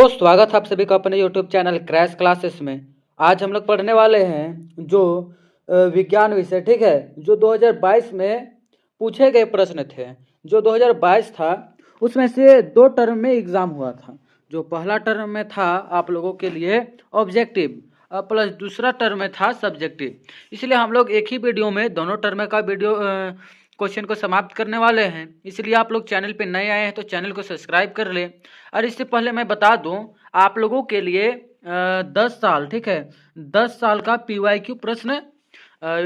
स्वागत है आप सभी का अपने YouTube चैनल क्रैश क्लासेस में। आज हम लोग पढ़ने वाले हैं जो विज्ञान विषय, ठीक है, जो 2022 में पूछे गए प्रश्न थे। जो 2022 था उसमें से दो टर्म में एग्जाम हुआ था। जो पहला टर्म में था आप लोगों के लिए ऑब्जेक्टिव प्लस दूसरा टर्म में था सब्जेक्टिव। इसलिए हम लोग एक ही वीडियो में दोनों टर्म का वीडियो क्वेश्चन को समाप्त करने वाले हैं। इसलिए आप लोग चैनल पे नए आए हैं तो चैनल को सब्सक्राइब कर लें। और इससे पहले मैं बता दूं आप लोगों के लिए 10 साल, ठीक है, 10 साल का PYQ प्रश्न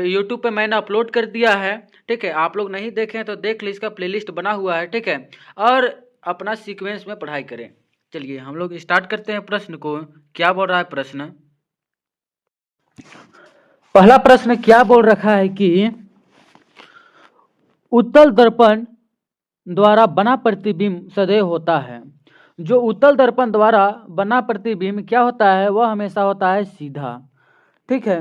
यूट्यूब पे मैंने अपलोड कर दिया है, ठीक है। आप लोग नहीं देखें तो देख लीजिए, इसका प्लेलिस्ट बना हुआ है, ठीक है। और अपना सीक्वेंस में पढ़ाई करें। चलिए हम लोग स्टार्ट करते हैं प्रश्न को। क्या बोल रहा है प्रश्न? पहला प्रश्न क्या बोल रखा है कि उत्तल दर्पण द्वारा बना प्रतिबिंब सदैव होता है। जो उत्तल दर्पण द्वारा बना प्रतिबिंब क्या होता है, वह हमेशा होता है सीधा, ठीक है।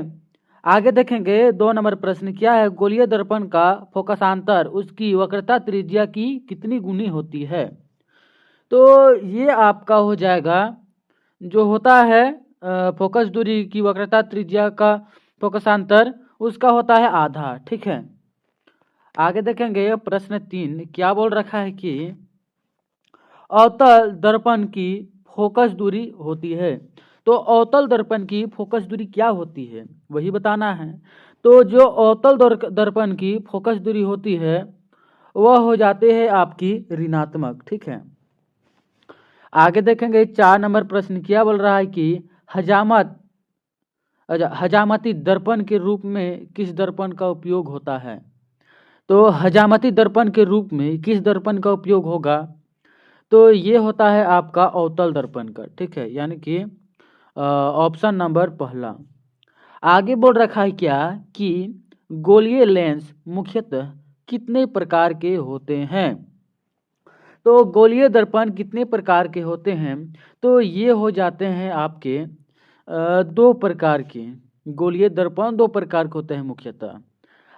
आगे देखेंगे 2 नंबर प्रश्न क्या है, गोलीय दर्पण का फोकसांतर उसकी वक्रता त्रिज्या की कितनी गुनी होती है। तो ये आपका हो जाएगा, जो होता है फोकस दूरी की वक्रता त्रिज्या का फोकसांतर उसका होता है आधा, ठीक है। आगे देखेंगे प्रश्न 3 क्या बोल रखा है कि अवतल दर्पण की फोकस दूरी होती है। तो अवतल दर्पण की फोकस दूरी क्या होती है वही बताना है। तो जो अवतल दर्पण की फोकस दूरी होती है वह हो जाते हैं आपकी ऋणात्मक, ठीक है। आगे देखेंगे 4 नंबर प्रश्न क्या बोल रहा है कि हजामती दर्पण के रूप में किस दर्पण का उपयोग होता है। तो हजामती दर्पण के रूप में किस दर्पण का उपयोग होगा, तो ये होता है आपका अवतल दर्पण का, ठीक है, यानी कि ऑप्शन नंबर पहला। आगे बोल रखा है क्या कि गोलीय लेंस मुख्यतः कितने प्रकार के होते हैं। तो गोलीय दर्पण कितने प्रकार के होते हैं, तो ये हो जाते हैं आपके 2 प्रकार के। गोलीय दर्पण 2 प्रकार के होते हैं मुख्यतः।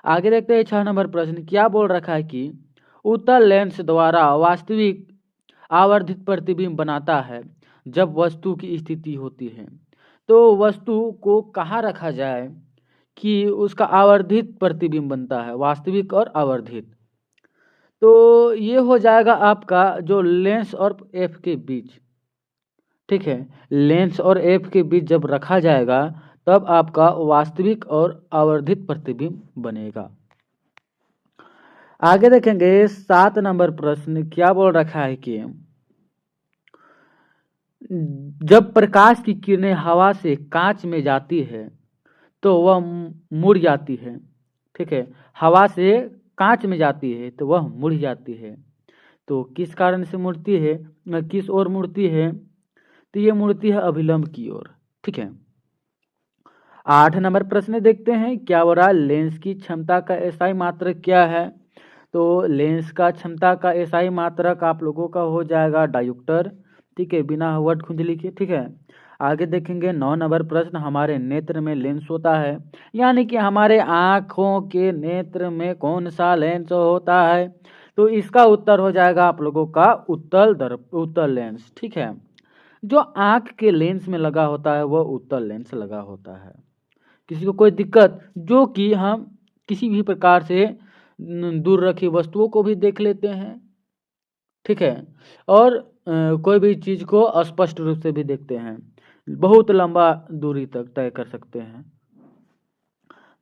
आगे देखते हैं 6 नंबर प्रश्न क्या बोल रखा है कि उत्तल लेंस द्वारा वास्तविक आवर्धित प्रतिबिंब बनाता है जब वस्तु की स्थिति होती है। तो वस्तु को कहाँ रखा जाए कि उसका आवर्धित प्रतिबिंब बनता है, वास्तविक और आवर्धित। तो ये हो जाएगा आपका जो लेंस और एफ के बीच, ठीक है। लेंस और एफ के बीच जब रखा जाएगा तब आपका वास्तविक और आवर्धित प्रतिबिंब बनेगा। आगे देखेंगे 7 नंबर प्रश्न क्या बोल रखा है कि जब प्रकाश की किरणें हवा से कांच में जाती है तो वह मुड़ जाती है, ठीक है। हवा से कांच में जाती है तो वह मुड़ जाती है। तो किस कारण से मुड़ती है, किस ओर मुड़ती है, तो ये मुड़ती है अभिलंब की ओर, ठीक है। 8 नंबर प्रश्न देखते हैं क्या बोल रहा है, लेंस की क्षमता का एसआई मात्रक क्या है। तो लेंस का क्षमता का एसआई मात्रक आप लोगों का हो जाएगा डायोप्टर, ठीक है, बिना वर्ड खुंजली के, ठीक है। आगे देखेंगे 9 नंबर प्रश्न, हमारे नेत्र में लेंस होता है, यानी कि हमारे आँखों के नेत्र में कौन सा लेंस होता है। तो इसका उत्तर हो जाएगा आप लोगों का उत्तल लेंस, ठीक है। जो आँख के लेंस में लगा होता है वह उत्तल लेंस लगा होता है। किसी को कोई दिक्कत, जो कि हम किसी भी प्रकार से दूर रखी वस्तुओं को भी देख लेते हैं, ठीक है, और कोई भी चीज़ को स्पष्ट रूप से भी देखते हैं, बहुत लंबा दूरी तक तय कर सकते हैं।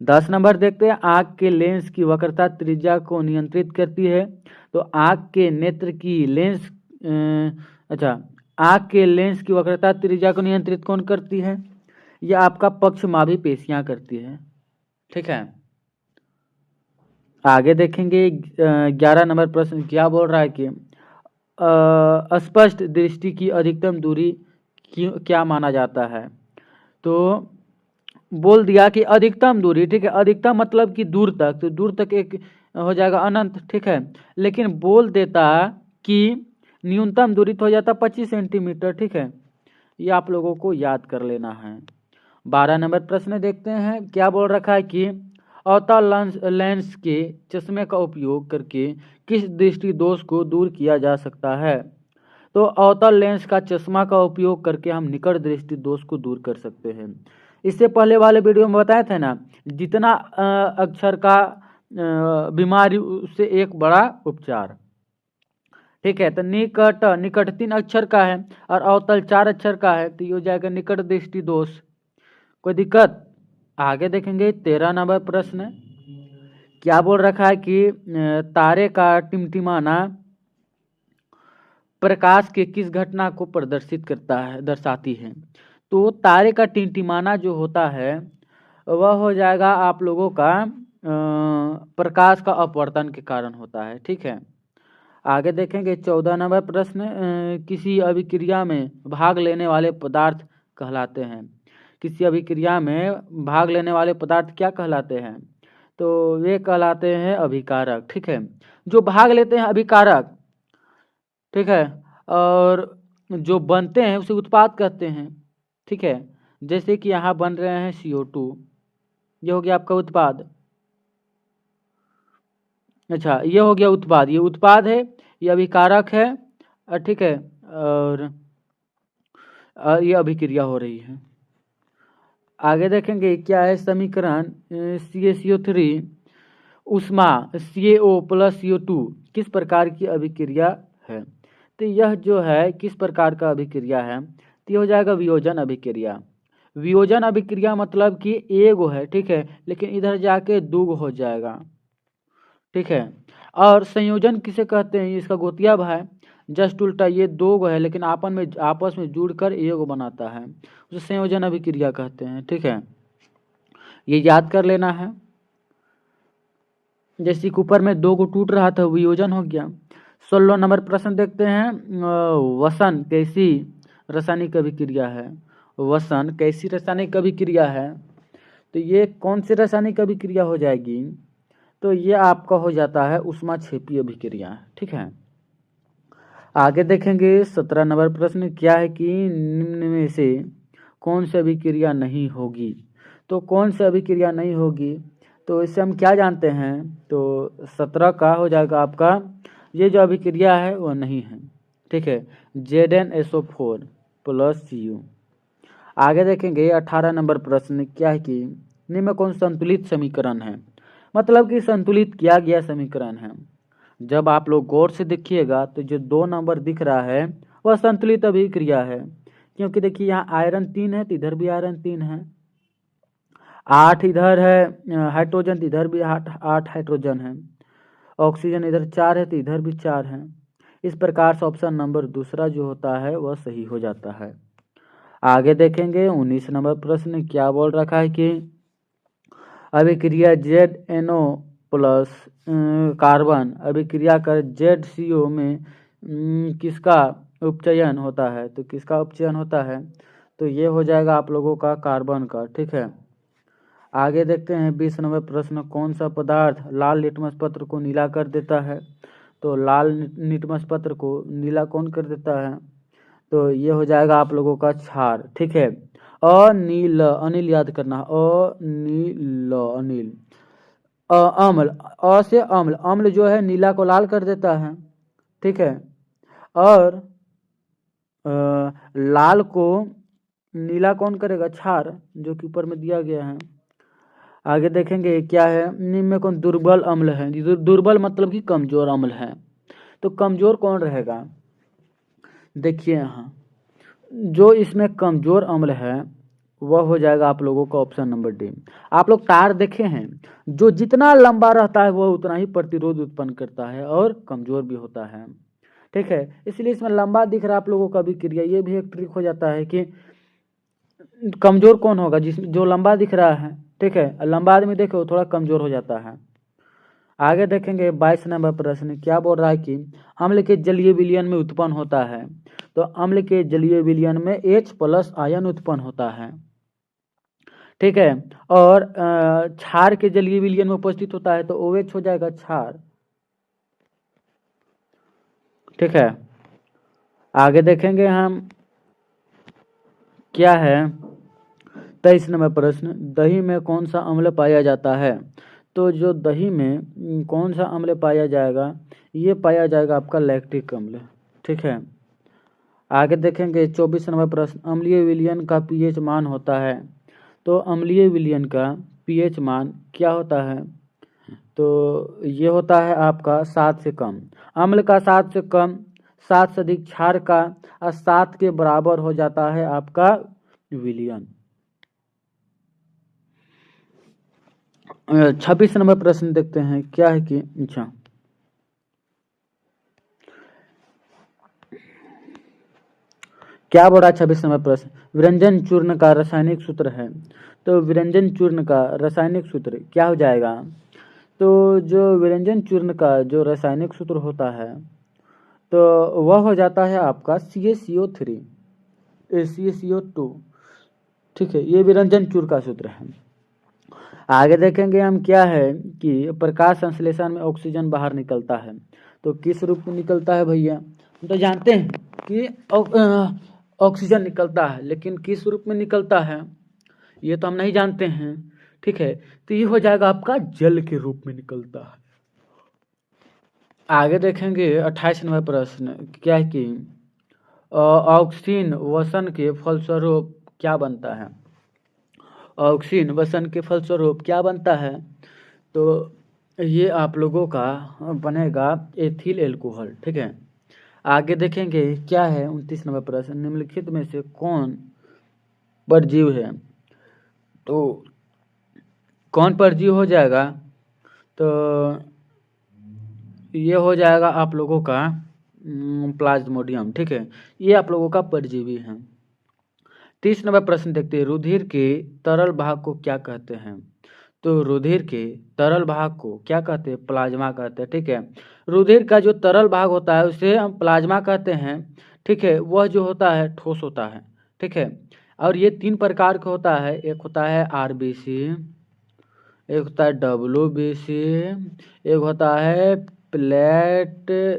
10 नंबर देखते हैं, आँख के लेंस की वक्रता त्रिज्या को नियंत्रित करती है। तो आँख के नेत्र की लेंस आँख के लेंस की वक्रता त्रिज्या को नियंत्रित कौन करती है, यह आपका पक्षमाभी पेशियां करती है, ठीक है। आगे देखेंगे 11 नंबर प्रश्न क्या बोल रहा है कि स्पष्ट दृष्टि की अधिकतम दूरी क्या माना जाता है। तो बोल दिया कि अधिकतम दूरी, ठीक है, अधिकतम मतलब कि दूर तक, तो दूर तक एक हो जाएगा अनंत, ठीक है। लेकिन बोल देता कि न्यूनतम दूरी तो हो जाता 25 सेंटीमीटर, ठीक है। ये आप लोगों को याद कर लेना है। 12 नंबर प्रश्न देखते हैं क्या बोल रखा है कि अवतल लेंस के चश्मे का उपयोग करके किस दृष्टि दोष को दूर किया जा सकता है। तो अवतल लेंस का चश्मा का उपयोग करके हम निकट दृष्टि दोष को दूर कर सकते हैं। इससे पहले वाले वीडियो में बताया था ना, जितना अक्षर का बीमारी उससे एक बड़ा उपचार। ठीक है, तो निकट निकट 3 अक्षर का है और अवतल 4 अक्षर का है, तो ये हो जाएगा निकट दृष्टि दोष। कोई दिक्कत? आगे देखेंगे 13 नंबर प्रश्न क्या बोल रखा है कि तारे का टिमटिमाना प्रकाश के किस घटना को प्रदर्शित करता है, दर्शाती है। तो तारे का टिमटिमाना जो होता है वह हो जाएगा आप लोगों का प्रकाश का अपवर्तन के कारण होता है। ठीक है, आगे देखेंगे 14 नंबर प्रश्न किसी अभिक्रिया में भाग लेने वाले पदार्थ कहलाते हैं। किसी अभिक्रिया में भाग लेने वाले पदार्थ क्या कहलाते हैं? तो वे कहलाते हैं अभिकारक। ठीक है, जो भाग लेते हैं अभिकारक। ठीक है, और जो बनते हैं उसे उत्पाद कहते हैं। ठीक है, जैसे कि यहाँ बन रहे हैं CO2, ये हो गया आपका उत्पाद। अच्छा, ये हो गया उत्पाद, ये उत्पाद है, ये अभिकारक है। ठीक है, और ये अभिक्रिया हो रही है। आगे देखेंगे क्या है समीकरण CaCO3 उष्मा CaO + CO2 किस प्रकार की अभिक्रिया है। तो यह जो है किस प्रकार का अभिक्रिया है, तो ये हो जाएगा वियोजन अभिक्रिया। वियोजन अभिक्रिया मतलब कि एगो है, ठीक है, लेकिन इधर जाके दूगो हो जाएगा। ठीक है, और संयोजन किसे कहते हैं, इसका गोतिया भाई जस्ट उल्टा, ये दो गो है लेकिन आपस में जुड़कर एगो बनाता है, उसे संयोजन अभिक्रिया कहते हैं। ठीक है, ये याद कर लेना है। जैसे कि ऊपर में दो गो टूट रहा था, वियोजन हो गया। 16 नंबर प्रश्न देखते हैं, वसन कैसी रासायनिक अभिक्रिया है। वसन कैसी रासायनिक अभिक्रिया है, तो ये कौन सी रासायनिक अभिक्रिया हो जाएगी, तो ये आपका हो जाता है ऊष्माक्षेपी अभिक्रिया। ठीक है, आगे देखेंगे 17 नंबर प्रश्न क्या है कि निम्न में से कौन सी अभिक्रिया नहीं होगी। तो कौन सी अभिक्रिया नहीं होगी, तो इससे हम क्या जानते हैं, तो 17 का हो जाएगा आपका, ये जो अभिक्रिया है वो नहीं है। ठीक है, ZnSO4 + Cu। आगे देखेंगे 18 नंबर प्रश्न क्या है कि निम्न में कौन संतुलित समीकरण है, मतलब कि संतुलित किया गया समीकरण है। जब आप लोग गौर से देखिएगा तो जो 2 नंबर दिख रहा है वह संतुलित अभिक्रिया है, क्योंकि देखिए यहाँ आयरन 3 है तो इधर भी आयरन 3 है, 8 इधर है हाइड्रोजन, तो इधर भी 8 हाइड्रोजन है, ऑक्सीजन इधर 4 है तो इधर भी 4 है। इस प्रकार से ऑप्शन नंबर दूसरा जो होता है वह सही हो जाता है। आगे देखेंगे 19 नंबर प्रश्न क्या बोल रखा है कि अभिक्रिया ZnO + कार्बन अभिक्रिया कर ZCO में किसका उपचयन होता है, तो किसका उपचयन होता है, तो ये हो जाएगा आप लोगों का कार्बन का। ठीक है, आगे देखते हैं 20 नंबर प्रश्न कौन सा पदार्थ लाल लिटमस पत्र को नीला कर देता है। तो लाल लिटमस पत्र को नीला कौन कर देता है, तो ये हो जाएगा आप लोगों का क्षार। ठीक है, अनील, अनिल याद करना, अनिल, अनिल, अम्ल, अ से अम्ल, अम्ल जो है नीला को लाल कर देता है। ठीक है, और लाल को नीला कौन करेगा, क्षार, जो कि ऊपर में दिया गया है। आगे देखेंगे क्या है, निम्न में कौन दुर्बल अम्ल है। दुर्बल मतलब कि कमजोर अम्ल है, तो कमजोर कौन रहेगा, देखिए यहाँ जो इसमें कमजोर अम्ल है वह हो जाएगा आप लोगों का ऑप्शन नंबर डी। आप लोग तार देखे हैं, जो जितना लंबा रहता है वह उतना ही प्रतिरोध उत्पन्न करता है और कमजोर भी होता है। ठीक है, इसलिए इसमें लंबा दिख रहा है आप लोगों का अभिक्रिया, ये भी एक ट्रिक हो जाता है कि कमजोर कौन होगा, जिसमें जो लंबा दिख रहा है। ठीक है, लंबा आदमी देखो थोड़ा कमजोर हो जाता है। आगे देखेंगे 22 नंबर प्रश्न क्या बोल रहा है कि अम्ल के जलीय विलयन में उत्पन्न होता है। तो अम्ल के जलीय विलयन में H+ आयन उत्पन्न होता है। ठीक है, और क्षार के जलीय विलयन में उपस्थित होता है, तो OH हो जाएगा क्षार। ठीक है, आगे देखेंगे हम क्या है 23 नंबर प्रश्न, दही में कौन सा अम्ल पाया जाता है। तो जो दही में कौन सा अम्ल पाया जाएगा, ये पाया जाएगा आपका लैक्टिक अम्ल। ठीक है, आगे देखेंगे 24 नंबर प्रश्न, अम्लीय विलयन का पीएच मान होता है। तो अम्लीय विलयन का पीएच मान क्या होता है? तो ये होता है आपका 7 से कम। अम्ल का 7 से कम, 7 से अधिक, क्षार का 7 के बराबर हो जाता है आपका विलयन। 26 नंबर प्रश्न देखते हैं क्या है कि अच्छा क्या बोला 26 नंबर प्रश्न, विरंजन चूर्ण का रासायनिक सूत्र है। तो विरंजन चूर्ण का रासायनिक सूत्र क्या हो जाएगा? तो जो विरंजन चूर्ण का जो रासायनिक सूत्र होता है तो वह हो जाता है आपका CaCO3 CaCO2। ठीक है, ये विरंजन चूर्ण का सूत्र है। आगे देखेंगे हम क्या है कि प्रकाश संश्लेषण में ऑक्सीजन बाहर निकलता है। तो किस रूप में निकलता है भैया? हम तो जानते हैं कि ऑक्सीजन निकलता है, लेकिन किस रूप में निकलता है ये तो हम नहीं जानते हैं। ठीक है, तो ये हो जाएगा आपका जल के रूप में निकलता है। आगे देखेंगे 28 नंबर प्रश्न क्या है कि ऑक्सीन वसन के फलस्वरूप क्या बनता है? ऑक्सीन वसन के फलस्वरूप क्या बनता है? तो ये आप लोगों का बनेगा एथिल एल्कोहल। ठीक है, आगे देखेंगे क्या है 29 नंबर प्रश्न, निम्नलिखित में से कौन परजीव है? तो कौन परजीव हो जाएगा? तो ये हो जाएगा आप लोगों का प्लाज्मोडियम। ठीक है, ये आप लोगों का परजीवी है। 30 नंबर प्रश्न देखते हैं, रुधिर के तरल भाग को क्या कहते हैं? तो रुधिर के तरल भाग को क्या कहते हैं? प्लाज्मा कहते हैं। ठीक है, रुधिर का जो तरल भाग होता है उसे हम प्लाज्मा कहते हैं। ठीक है, वह जो होता है ठोस होता है। ठीक है, और ये 3 प्रकार का होता है, एक होता है RBC, एक होता है WBC, एक होता है प्लेटलेस।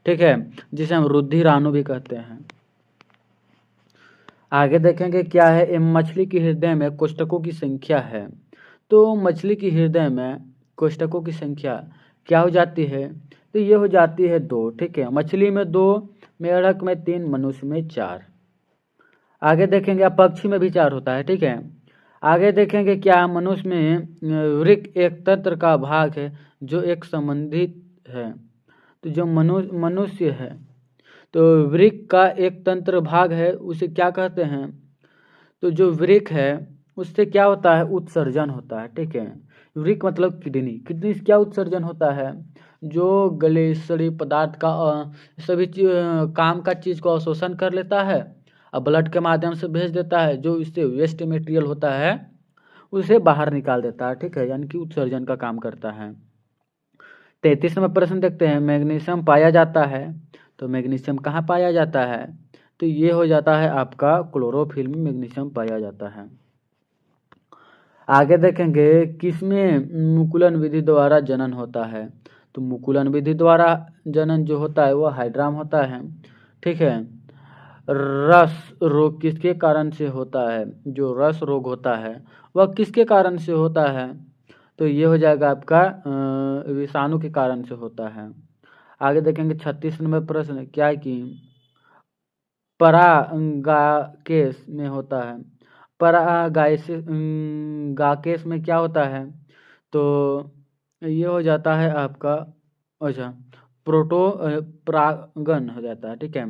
ठीक है, जिसे हम रुधिराणु भी कहते हैं। आगे देखेंगे क्या है, मछली की हृदय में कोष्ठकों की संख्या है। तो मछली की हृदय में कोष्ठकों की संख्या क्या हो जाती है? तो ये हो जाती है 2। ठीक है, मछली में 2, मेढक में 3, मनुष्य में 4। आगे देखेंगे पक्षी में भी 4 होता है। ठीक है, आगे देखेंगे क्या, मनुष्य में वृक्क एक तंत्र का भाग है जो एक संबंधित है। तो जो मनुष्य है तो वृक्क का एक तंत्र भाग है, उसे क्या कहते हैं? तो जो वृक्क है उससे क्या होता है? उत्सर्जन होता है। ठीक है, वृक्क मतलब किडनी, किडनी से क्या उत्सर्जन होता है? जो गलेसरी पदार्थ का सभी काम का चीज़ को अवशोषण कर लेता है और ब्लड के माध्यम से भेज देता है, जो इससे वेस्ट मटेरियल होता है उसे बाहर निकाल देता है। ठीक है, यानी कि उत्सर्जन का काम करता है। 33 नंबर प्रश्न देखते हैं, मैग्नीशियम पाया जाता है। तो मैग्नीशियम कहाँ पाया जाता है? तो ये हो जाता है आपका क्लोरोफिल में मैग्नीशियम पाया जाता है। आगे देखेंगे किसमें मुकुलन विधि द्वारा जनन होता है? तो मुकुलन विधि द्वारा जनन जो होता है वह हाइड्राम होता है। ठीक है, रस रोग किसके कारण से होता है? जो रस रोग होता है वह किसके कारण से होता है? तो ये हो जाएगा आपका विषाणु के कारण से होता है। आगे देखेंगे 36 नंबर प्रश्न क्या है कि परागाकेश में होता है। परागाइसिस गाकेश में क्या होता है? तो ये हो जाता है आपका अच्छा परागन हो जाता है। ठीक है,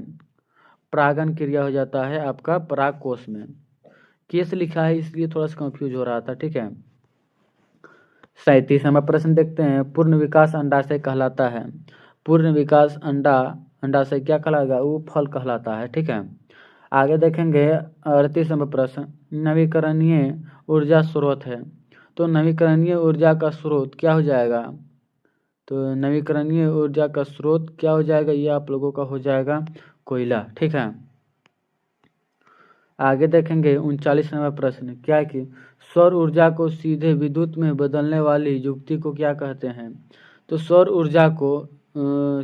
परागन क्रिया हो जाता है आपका पराग कोश में। केस लिखा है इसलिए थोड़ा सा कंफ्यूज हो रहा था। ठीक है, 37 नंबर प्रश्न देखते हैं, पूर्ण विकास अंडाशय कहलाता है। पूर्ण विकास अंडाशय क्या कहलाएगा? वो फल कहलाता है। ठीक है, आगे देखेंगे 38 नंबर प्रश्न, नवीकरणीय ऊर्जा स्रोत है। तो नवीकरणीय ऊर्जा का स्रोत क्या हो जाएगा? तो नवीकरणीय ऊर्जा का स्रोत क्या हो जाएगा? ये आप लोगों का हो जाएगा कोयला। ठीक है, आगे देखेंगे 39 नंबर प्रश्न क्या है कि सौर ऊर्जा को सीधे विद्युत में बदलने वाली युक्ति को क्या कहते हैं? तो सौर ऊर्जा को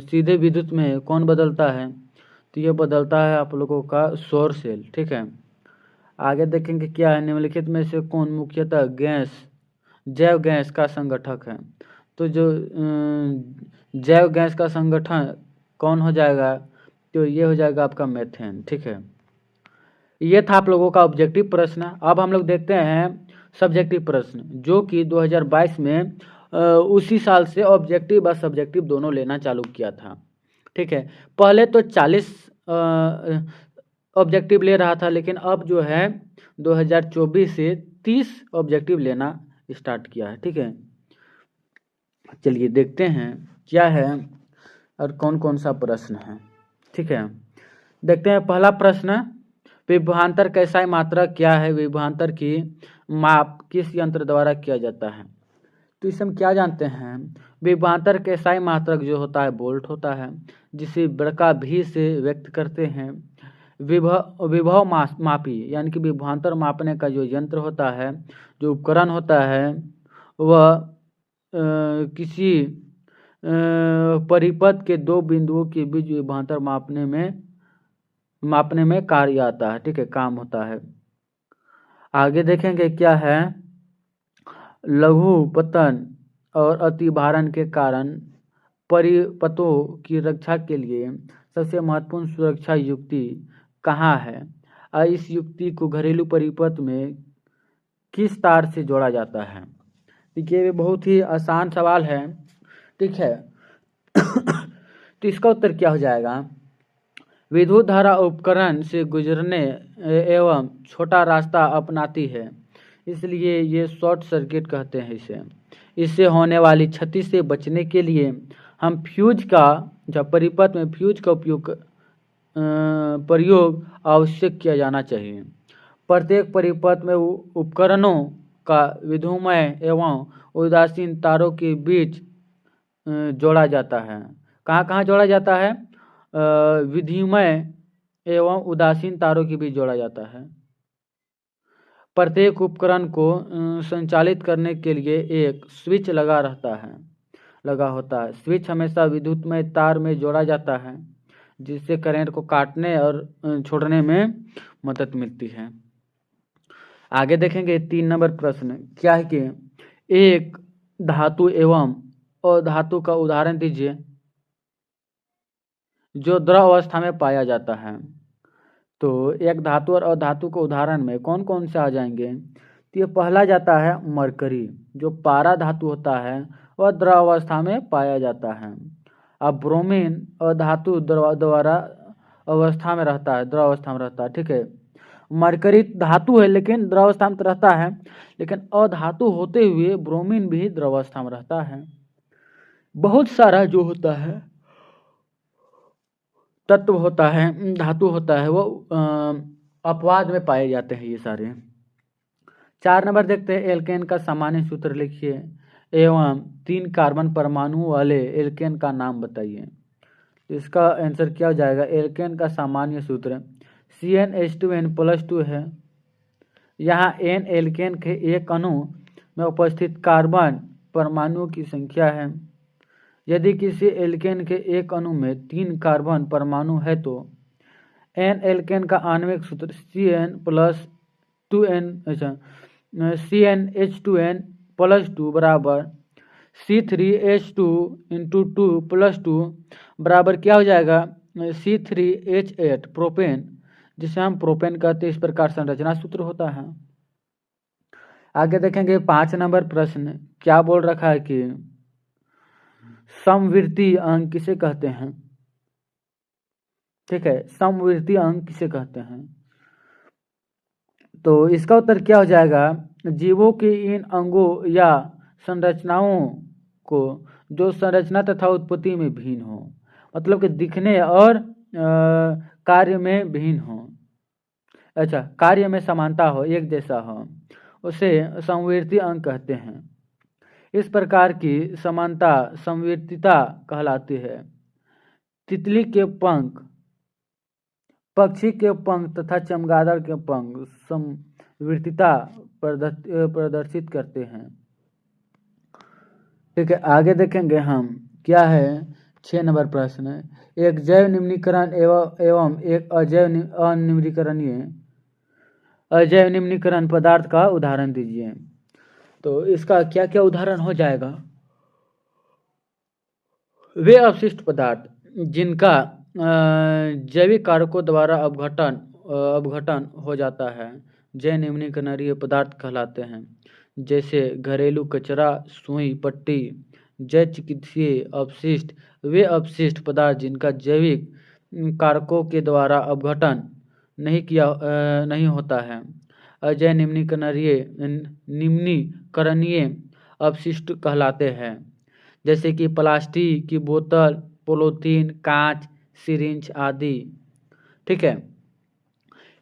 सीधे विद्युत में कौन बदलता है? तो ये बदलता है आप लोगों का सौर सेल। ठीक है, आगे देखेंगे क्या है, निम्नलिखित में से कौन मुख्यतः जैव गैस का संगठक है? तो जो जैव गैस का संगठन कौन हो जाएगा? तो ये हो जाएगा आपका मेथेन। ठीक है, ये था आप लोगों का ऑब्जेक्टिव प्रश्न। अब हम लोग देखते हैं सब्जेक्टिव प्रश्न, जो कि 2022 में उसी साल से ऑब्जेक्टिव और सब्जेक्टिव दोनों लेना चालू किया था। ठीक है, पहले तो 40 ऑब्जेक्टिव ले रहा था, लेकिन अब जो है 2024 से 30 ऑब्जेक्टिव लेना स्टार्ट किया है। ठीक है, चलिए देखते हैं क्या है और कौन कौन सा प्रश्न है। ठीक है, देखते हैं पहला प्रश्न, विभवांतर का एसआई मात्रक क्या है? विभवांतर की माप किस यंत्र द्वारा किया जाता है? तो इसे हम क्या जानते हैं, विभवांतर का एसआई मात्रक जो होता है वोल्ट होता है, जिसे बड़का भी से व्यक्त करते हैं। विभव मापी यानी कि विभवांतर मापने का जो यंत्र होता है, जो उपकरण होता है, वह किसी परिपथ के दो बिंदुओं के बीच विभवांतर मापने में कार्य आता है। ठीक है, काम होता है। आगे देखेंगे क्या है, लघु पतन और अतिभारण के कारण परिपथों की रक्षा के लिए सबसे महत्वपूर्ण सुरक्षा युक्ति कहाँ है? और इस युक्ति को घरेलू परिपथ में किस तार से जोड़ा जाता है? देखिए, ये बहुत ही आसान सवाल है। ठीक है, तो इसका उत्तर क्या हो जाएगा? विद्युत धारा उपकरण से गुजरने एवं छोटा रास्ता अपनाती है, इसलिए ये शॉर्ट सर्किट कहते हैं इसे। इससे होने वाली क्षति से बचने के लिए हम फ्यूज का, जब परिपथ में फ्यूज का प्रयोग आवश्यक किया जाना चाहिए। प्रत्येक परिपथ में उपकरणों का विद्युमय एवं उदासीन तारों के बीच जोड़ा जाता है। कहाँ कहाँ जोड़ा जाता है? विद्युमय एवं उदासीन तारों के बीच जोड़ा जाता है। प्रत्येक उपकरण को संचालित करने के लिए एक स्विच लगा होता है। स्विच हमेशा विद्युतमय तार में जोड़ा जाता है, जिससे करंट को काटने और छोड़ने में मदद मिलती है। आगे देखेंगे 3 नंबर प्रश्न, क्या है कि एक धातु एवं अधातु का उदाहरण दीजिए जो द्रव अवस्था में पाया जाता है। तो एक धातु और अधातु के उदाहरण में कौन कौन से आ जाएंगे? तो ये पहला जाता है मरकरी, जो पारा धातु होता है वह द्रव अवस्था में पाया जाता है। अब ब्रोमीन अधातु द्वारा अवस्था में रहता है, द्रव अवस्था में रहता है। ठीक है, मरकरी धातु है लेकिन द्रव अवस्था में रहता है, लेकिन अधातु होते हुए ब्रोमीन भी द्रव अवस्था में रहता है। बहुत सारा जो होता है तत्व होता है, धातु होता है, वो अपवाद में पाए जाते हैं ये सारे। 4 नंबर देखते हैं, एल्केन का सामान्य सूत्र लिखिए एवं 3 कार्बन परमाणु वाले एल्केन का नाम बताइए। तो इसका आंसर क्या हो जाएगा? एल्केन का सामान्य सूत्र CnH2n+2 है। यहाँ n एल्केन के एक अणु में उपस्थित कार्बन परमाणुओं की संख्या है। यदि किसी एल्केन के एक अणु में 3 कार्बन परमाणु है तो n एल्केन का आणविक सूत्र CnH2n+2 बराबर C3H2 × 2+2 बराबर क्या हो जाएगा? C3H8 प्रोपेन, जिसे हम प्रोपेन कहते हैं। इस प्रकार संरचना सूत्र होता है। आगे देखेंगे 5 नंबर प्रश्न, क्या बोल रखा है कि समवर्ती अंक किसे कहते हैं? ठीक है, समवर्ती अंक किसे कहते हैं? तो इसका उत्तर क्या हो जाएगा? जीवों के इन अंगों या संरचनाओं को जो संरचना तथा उत्पत्ति में भिन्न हो, मतलब कि दिखने और कार्य में भिन्न हो, अच्छा कार्य में समानता हो, एक जैसा हो, उसे समवर्ती अंक कहते हैं। इस प्रकार की समानता समवर्तीता कहलाती है। तितली के पंख, पक्षी के पंख तथा चमगादड़ के पंख समवर्तीता प्रदर्शित करते हैं। ठीक है, आगे देखेंगे हम क्या है 6 नंबर प्रश्न, एक जैव निम्नीकरण एवं एक अजैव निम्नीकरण पदार्थ का उदाहरण दीजिए। तो इसका क्या क्या उदाहरण हो जाएगा? वे अवशिष्ट पदार्थ जिनका जैविक कारकों द्वारा अपघटन हो जाता है जैव निम्नीकरणीय पदार्थ कहलाते हैं। जैसे घरेलू कचरा, सुई, पट्टी। जैव चिकित्सीय अपशिष्ट वे अपशिष्ट पदार्थ जिनका जैविक कारकों के द्वारा अपघटन नहीं होता है। अजैव निम्नीकरणीय अपशिष्ट कहलाते हैं, जैसे कि प्लास्टिक की बोतल, पॉलीथीन, कांच, सिरिंज आदि। ठीक है।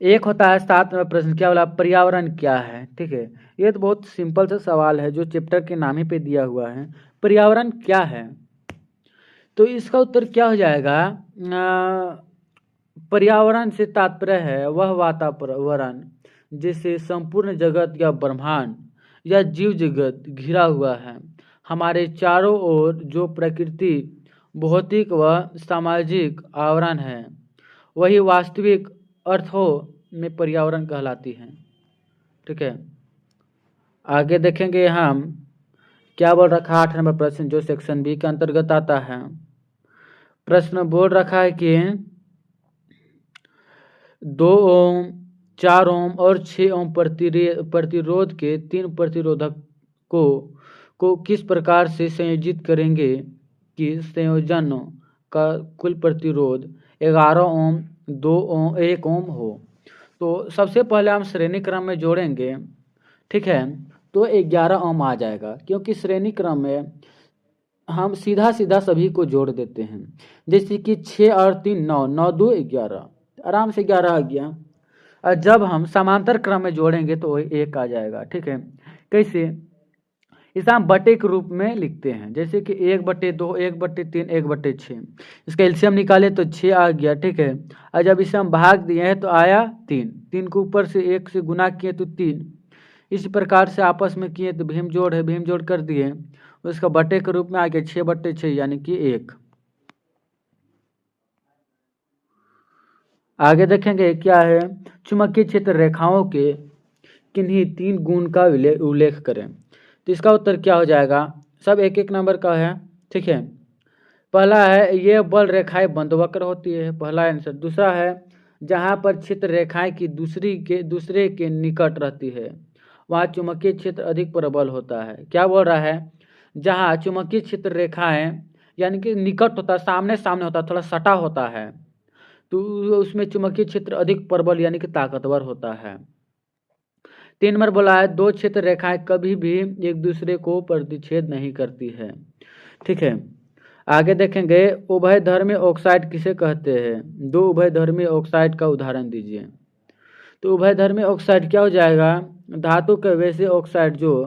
एक होता है 7 नंबर प्रश्न, क्या बोला, पर्यावरण क्या है। ठीक है, ये तो बहुत सिंपल सा सवाल है जो चैप्टर के नाम ही पे दिया हुआ है। पर्यावरण क्या है, तो इसका उत्तर क्या हो जाएगा, पर्यावरण से तात्पर्य है वह वातावरण जिससे संपूर्ण जगत या ब्रह्मांड या जीव जगत घिरा हुआ है। हमारे चारों ओर जो प्रकृति, भौतिक व सामाजिक आवरण है वही वास्तविक अर्थों में पर्यावरण कहलाती है। ठीक है, आगे देखेंगे हम क्या बोल रखा 8 नंबर प्रश्न जो सेक्शन बी के अंतर्गत आता है। प्रश्न बोल रखा है कि 2 ओम, 4 ओम और 6 ओम प्रतिरोध के 3 प्रतिरोधक को किस प्रकार से संयोजित करेंगे कि संयोजन का कुल प्रतिरोध 11 ओम, 2 ओम, 1 ओम हो। तो सबसे पहले हम श्रेणी क्रम में जोड़ेंगे। ठीक है, तो 11 ओम आ जाएगा, क्योंकि श्रेणी क्रम में हम सीधा सभी को जोड़ देते हैं। जैसे कि 6 और 3 9, 9 2 11, आराम से 11 आ गया। और जब हम समांतर क्रम में जोड़ेंगे तो 1 आ जाएगा। ठीक है, कैसे, इसे हम बटे के रूप में लिखते हैं, जैसे कि 1/2, 1/3, 1/6। इसका एलसीएम निकाले तो 6 आ गया। ठीक है, और जब इसे हम भाग दिए हैं तो आया 3, 3 को ऊपर से 1 से गुना किए तो 3। इस प्रकार से आपस में किए तो भीम जोड़ है, भीम जोड़ कर दिए, उसका बटे के रूप में आ गया 6/6 यानी कि 1। आगे देखेंगे क्या है, चुंबकीय क्षेत्र रेखाओं के किन्हीं 3 गुण का उल्लेख करें। तो इसका उत्तर क्या हो जाएगा, सब 1-1 नंबर का है। ठीक है, पहला है ये बल रेखाएं बंधवक्र होती है, पहला आंसर। दूसरा है जहां पर क्षेत्र रेखाएं की दूसरे के निकट रहती है वहां चुंबकीय क्षेत्र अधिक प्रबल होता है। क्या बोल रहा है, जहां चुंबकीय क्षेत्र रेखाएं यानी कि निकट होता है, सामने सामने होता है, थोड़ा सटा होता है, तो उसमें चुंबकीय क्षेत्र अधिक प्रबल यानी कि ताकतवर होता है। 3 नंबर बोला है 2 क्षेत्र रेखाएं कभी भी एक दूसरे को प्रतिच्छेद नहीं करती है। ठीक है, आगे देखेंगे उभयधर्मी ऑक्साइड किसे कहते हैं। 2 उभयधर्मी ऑक्साइड का उदाहरण दीजिए। तो उभयधर्मी ऑक्साइड क्या हो जाएगा, धातु के वैसे ऑक्साइड जो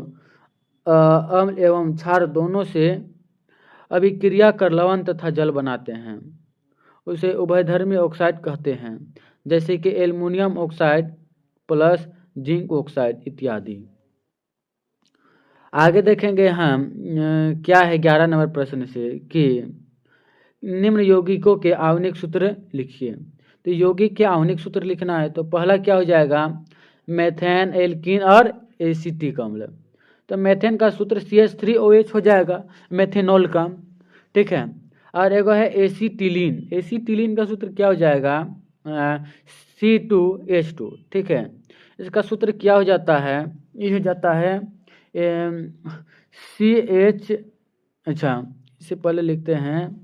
अम्ल एवं क्षार दोनों से अभिक्रिया कर लवण तथा जल बनाते हैं उसे उभयधर्मी ऑक्साइड कहते हैं, जैसे कि aluminium oxide plus zinc oxide इत्यादि। आगे देखेंगे हम क्या है 11 नंबर प्रश्न से कि निम्न यौगिकों के आणविक सूत्र लिखिए। तो यौगिक के आणविक सूत्र लिखना है तो पहला क्या हो जाएगा, मेथेन, एल्कीन और एसिटिक अम्ल। तो मेथेन का सूत्र CH3OH हो जाएगा, मेथेनॉल का। ठीक है, और एगो है एसिटिलीन, एसिटिलीन का सूत्र क्या हो जाएगा, C2H2। ठीक है, इसका सूत्र क्या हो जाता है, ये हो जाता है CH, अच्छा इससे पहले लिखते हैं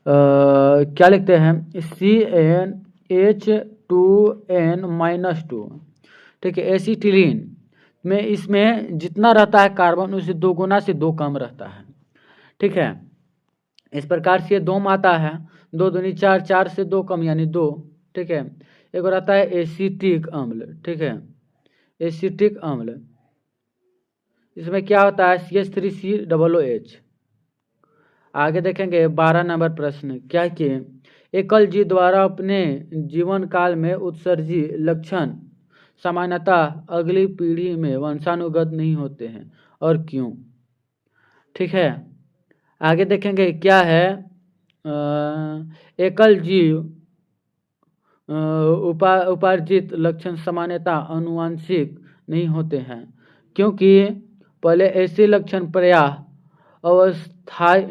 क्या लिखते हैं, CnH2n-2। ठीक है, एसिटिलीन में इसमें जितना रहता है कार्बन उससे 2 गुना से 2 कम रहता है। ठीक है, इस प्रकार से 2 में आता है, 2 दूनी 4, 4 से 2 कम यानी 2। ठीक है, एक रहता है एसिटिक अम्ल। ठीक है, एसिटिक अम्ल इसमें क्या होता है CH3COOH। आगे देखेंगे 12 नंबर प्रश्न, क्या कि एकल जीव द्वारा अपने जीवन काल में उत्सर्जी लक्षण सामान्यतः अगली पीढ़ी में वंशानुगत नहीं होते हैं और क्यों। ठीक है, आगे देखेंगे क्या है, एकल जीव उपार्जित लक्षण सामान्यतः आनुवंशिक नहीं होते हैं, क्योंकि पहले ऐसे लक्षण प्रायः अस्थायी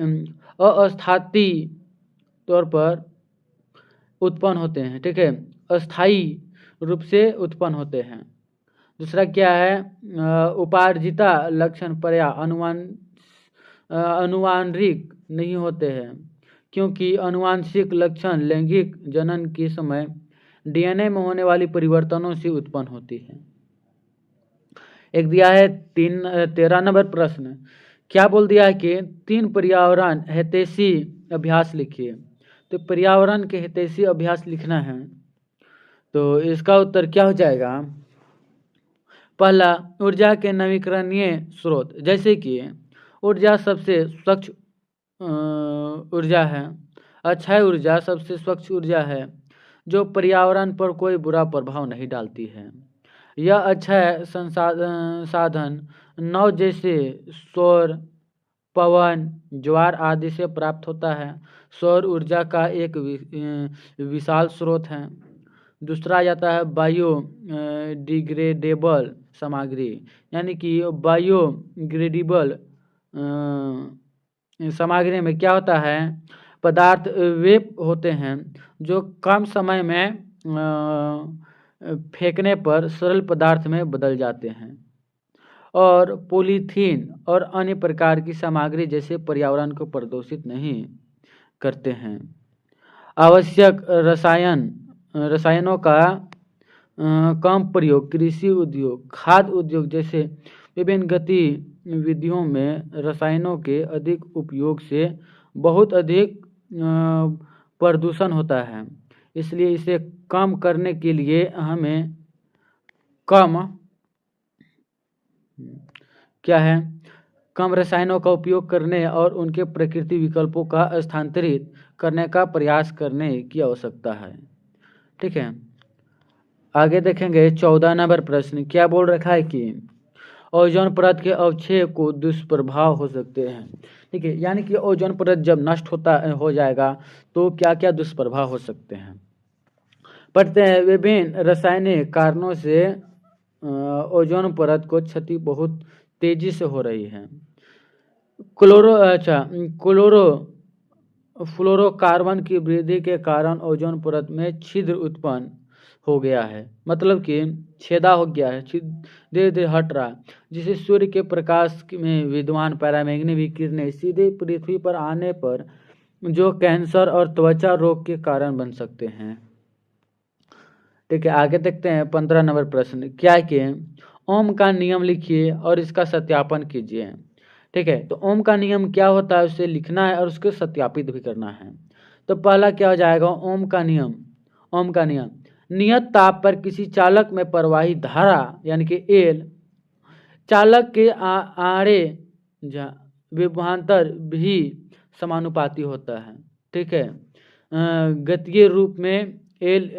तौर पर उत्पन्न होते हैं। ठीक है, अस्थायी रूप से उत्पन्न होते हैं। दूसरा क्या है, उपार्जिता लक्षण पर्या अनुवांशिक नहीं होते हैं, क्योंकि अनुवांशिक लक्षण लैंगिक जनन के समय डीएनए में होने वाली परिवर्तनों से उत्पन्न होती है। एक दिया है 13 नंबर प्रश्न, क्या बोल दिया है कि 3 पर्यावरण हितैषी अभ्यास लिखिए। तो पर्यावरण के हितैषी अभ्यास लिखना है, तो इसका उत्तर क्या हो जाएगा। पहला, ऊर्जा के नवीकरणीय स्रोत, जैसे कि ऊर्जा सबसे स्वच्छ ऊर्जा है। अक्षय ऊर्जा सबसे स्वच्छ ऊर्जा है जो पर्यावरण पर कोई बुरा प्रभाव नहीं डालती है। यह अक्षय साधन नौ जैसे सौर, पवन, ज्वार आदि से प्राप्त होता है। सौर ऊर्जा का एक विशाल स्रोत है। दूसरा जाता है बायो डिग्रेडेबल सामग्री, यानी कि बायोडिग्रेडेबल सामग्री में क्या होता है, पदार्थ वे होते हैं जो कम समय में फेंकने पर सरल पदार्थ में बदल जाते हैं। और पॉलीथीन और अन्य प्रकार की सामग्री जैसे पर्यावरण को प्रदूषित नहीं करते हैं। आवश्यक रसायनों का कम प्रयोग कृषि उद्योग, खाद्य उद्योग जैसे विभिन्न गतिविधियों में रसायनों के अधिक उपयोग से बहुत अधिक प्रदूषण होता है। इसलिए इसे कम करने के लिए हमें कम रसायनों का उपयोग करने और उनके प्रकृति विकल्पों का स्थानांतरित करने का प्रयास करने की आवश्यकता है। ठीक है, आगे देखेंगे 14 नंबर प्रश्न, क्या बोल रखा है कि ओजोन परत के अवक्षय को दुष्प्रभाव हो सकते हैं। ठीक है, यानी कि ओजोन परत जब नष्ट हो जाएगा तो क्या क्या दुष्प्रभाव हो सकते हैं। पढ़ते हैं, विभिन्न रासायनिक कारणों से ओजोन परत को क्षति बहुत तेजी से हो रही है। फ्लोरोकार्बन की वृद्धि के कारण ओजोन परत में छिद्र उत्पन्न हो गया है, मतलब कि छेदा हो गया है, धीरे धीरे हट रहा, जिसे सूर्य के प्रकाश में विद्यमान पैरामैग्नेटिक विकिरणें सीधे पृथ्वी पर आने पर जो कैंसर और त्वचा रोग के कारण बन सकते हैं। ठीक है, आगे देखते हैं 15 नंबर प्रश्न, क्या कि ओम का नियम लिखिए और इसका सत्यापन कीजिए। ठीक है, तो ओम का नियम क्या होता है उसे लिखना है और उसको सत्यापित भी करना है। तो पहला क्या हो जाएगा, ओम का नियम नियत ताप पर किसी चालक में प्रवाही धारा यानी कि एल चालक के आड़े विभवांतर भी समानुपाती होता है। ठीक है, गतीय रूप में एल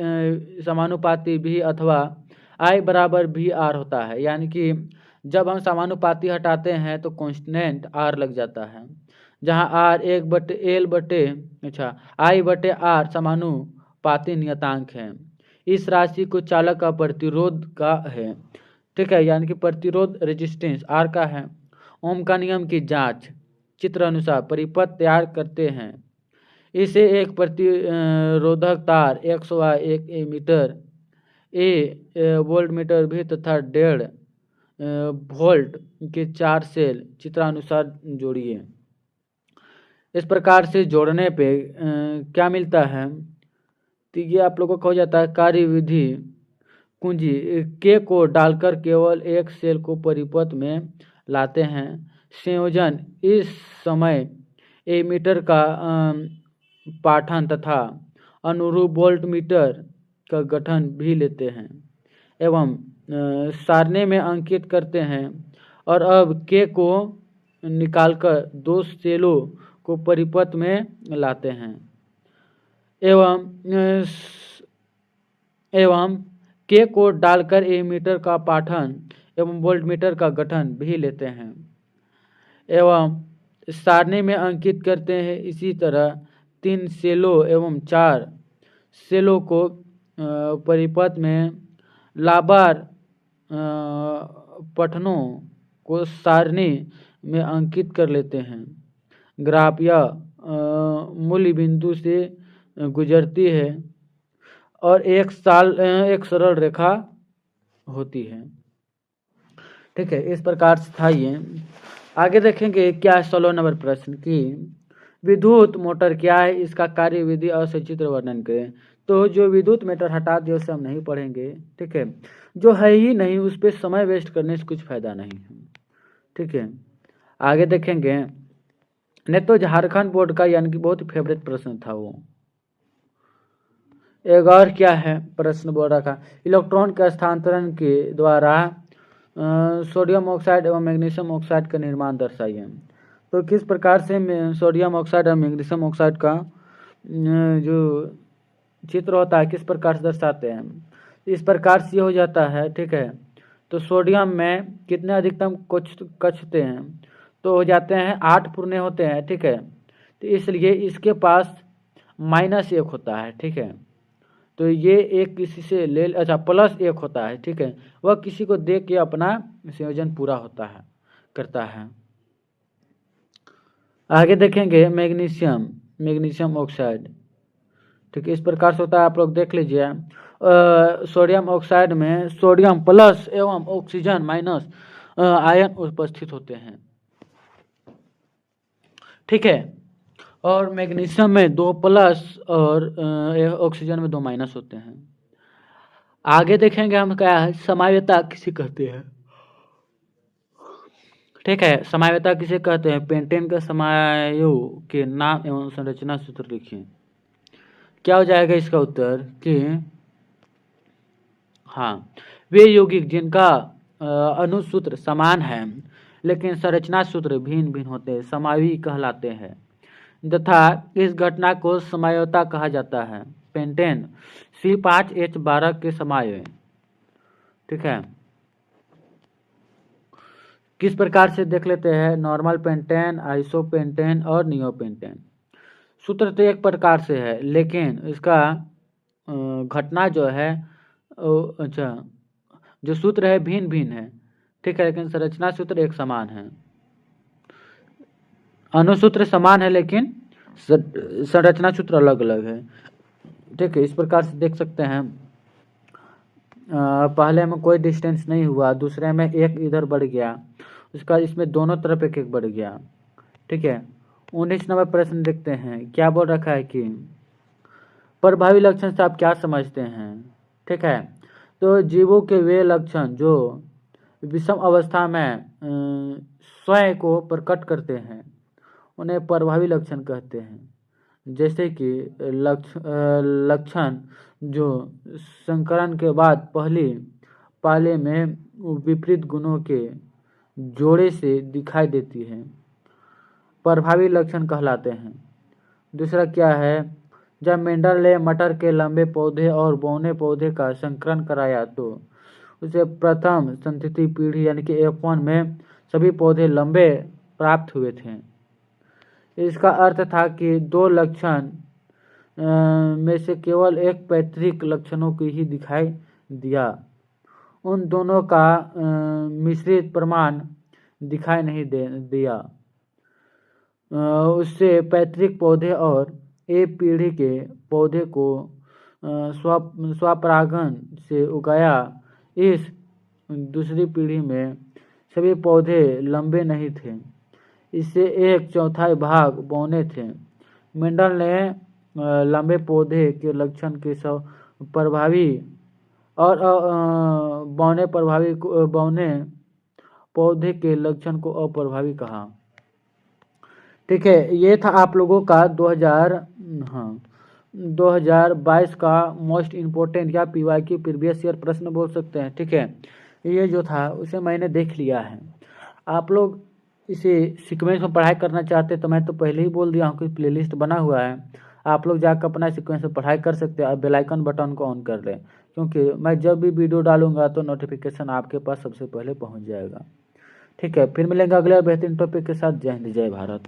समानुपाती भी अथवा आई बराबर भी आर होता है, यानी कि जब हम समानुपाती हटाते हैं तो कांस्टेंट आर लग जाता है, जहां आर आई बटे आर समानुपाती नियतांक है। इस राशि को चालक का प्रतिरोध का है। ठीक है, यानी कि प्रतिरोध रेजिस्टेंस आर का है। ओम का नियम की जांच चित्र अनुसार परिपथ तैयार करते हैं। इसे एक प्रतिरोधक तार 101 मीटर वोल्ट मीटर भी तथा 1.5 वोल्ट के 4 सेल चित्रानुसार जोड़िए। इस प्रकार से जोड़ने पे क्या मिलता है, तो ये आप लोगों को हो जाता है कार्यविधि कुंजी के को डालकर केवल एक सेल को परिपथ में लाते हैं। संयोजन इस समय एमीटर का पाठन तथा अनुरूप वोल्ट मीटर का गठन भी लेते हैं एवं सारणी में अंकित करते हैं। और अब के को निकालकर 2 सेलों को परिपथ में लाते हैं एवं के को डालकर एमीटर का पाठन एवं वोल्टमीटर का गठन भी लेते हैं एवं सारणी में अंकित करते हैं। इसी तरह 3 सेलों एवं 4 सेलों को परिपथ में लाबार पठनों को सारणी में अंकित कर लेते हैं। ग्राफ या मूल्य बिंदु से गुजरती है और एक सरल रेखा होती है। ठीक है, इस प्रकार से था ये। आगे देखेंगे क्या है 16 नंबर प्रश्न की विद्युत मोटर क्या है, इसका कार्य विधि और सचित्र वर्णन करें। तो जो विद्युत मीटर हटा दिए उसे हम नहीं पढ़ेंगे। ठीक है, जो है ही नहीं उस पर समय वेस्ट करने से कुछ फायदा नहीं है। ठीक है, आगे देखेंगे नहीं तो झारखंड बोर्ड का यानी कि बहुत फेवरेट प्रश्न था वो। एक और क्या है प्रश्न बोल रहा था इलेक्ट्रॉन के स्थानांतरण के द्वारा सोडियम ऑक्साइड एवं मैग्नीशियम ऑक्साइड का निर्माण दर्शाइए। तो किस प्रकार से सोडियम ऑक्साइड और मैग्नीशियम ऑक्साइड का जो चित्र होता है किस प्रकार से दर्शाते हैं। इस प्रकार से हो जाता है। ठीक है, तो सोडियम में कितने अधिकतम कक्षते हैं, तो हो जाते हैं 8 पूर्ण होते हैं। ठीक है, तो इसलिए इसके पास -1 होता है। ठीक है, तो ये एक किसी से ले अच्छा +1 होता है। ठीक है, वह किसी को दे के अपना संयोजन पूरा होता है करता है। आगे देखेंगे मैग्नीशियम ऑक्साइड। ठीक है, इस प्रकार से होता है, आप लोग देख लीजिए। सोडियम ऑक्साइड में सोडियम प्लस एवं ऑक्सीजन माइनस आयन उपस्थित होते हैं। ठीक है, और मैग्नीशियम में 2 प्लस और ऑक्सीजन में 2 माइनस होते हैं। आगे देखेंगे हम क्या है समाव्यता किसे कहते हैं। ठीक है, समाव्यता किसे कहते हैं। पेंटेन के समायु के नाम एवं संरचना सूत्र लिखिए। क्या हो जाएगा इसका उत्तर कि हाँ वे यौगिक जिनका अनुसूत्र समान है लेकिन संरचना सूत्र भिन्न भिन्न होते हैं समावी कहलाते हैं तथा इस घटना को समायोता कहा जाता है। पेंटेन C5H12 के समाय। ठीक है, किस प्रकार से देख लेते हैं नॉर्मल पेंटेन, आइसोपेंटेन और नियोपेंटेन। सूत्र तो एक प्रकार से है लेकिन इसका घटना जो है अच्छा जो सूत्र है भिन्न भिन्न है। ठीक है, लेकिन संरचना सूत्र एक समान है। अनुसूत्र समान है लेकिन संरचना सूत्र अलग अलग है। ठीक है, इस प्रकार से देख सकते हैं। पहले में कोई डिस्टेंस नहीं हुआ, दूसरे में एक इधर बढ़ गया, उसका इसमें दोनों तरफ एक एक बढ़ गया। ठीक है, 19 नंबर प्रश्न देखते हैं क्या बोल रखा है कि प्रभावी लक्षण से आप क्या समझते हैं। ठीक है, तो जीवों के वे लक्षण जो विषम अवस्था में स्वयं को प्रकट करते हैं उन्हें प्रभावी लक्षण कहते हैं। जैसे कि लक्षण जो संकरण के बाद पहली पाले में विपरीत गुणों के जोड़े से दिखाई देती है, प्रभावी लक्षण कहलाते हैं। दूसरा क्या है, जब मेंडल ने मटर के लंबे पौधे और बौने पौधे का संकरण कराया तो उसे प्रथम संतति पीढ़ी यानी कि F1 में सभी पौधे लंबे प्राप्त हुए थे। इसका अर्थ था कि 2 लक्षण में से केवल एक पैतृक लक्षणों की ही दिखाई दिया, उन दोनों का मिश्रित प्रमाण दिखाई नहीं दिया। उससे पैतृक पौधे और ए पीढ़ी के पौधे को स्वपरागण से उगाया। इस दूसरी पीढ़ी में सभी पौधे लंबे नहीं थे, इससे 1/4 भाग बौने थे। मेंडल ने लंबे पौधे के लक्षण के प्रभावी और बौने पौधे के लक्षण को अप्रभावी कहा। ठीक है, ये था आप लोगों का 2022 का मोस्ट इम्पोर्टेंट या PYQ प्रीवियस ईयर प्रश्न बोल सकते हैं। ठीक है, ये जो था उसे मैंने देख लिया है। आप लोग इसे सीक्वेंस में पढ़ाई करना चाहते तो मैं तो पहले ही बोल दिया हूँ कि प्लेलिस्ट बना हुआ है, आप लोग जाकर अपना सीक्वेंस में पढ़ाई कर सकते हैं। आप बेल आइकन बटन को ऑन कर लें क्योंकि मैं जब भी वीडियो डालूंगा तो नोटिफिकेशन आपके पास सबसे पहले पहुँच जाएगा। ठीक है, फिर मिलेंगे अगले बेहतरीन टॉपिक के साथ। जय हिंद, जय भारत।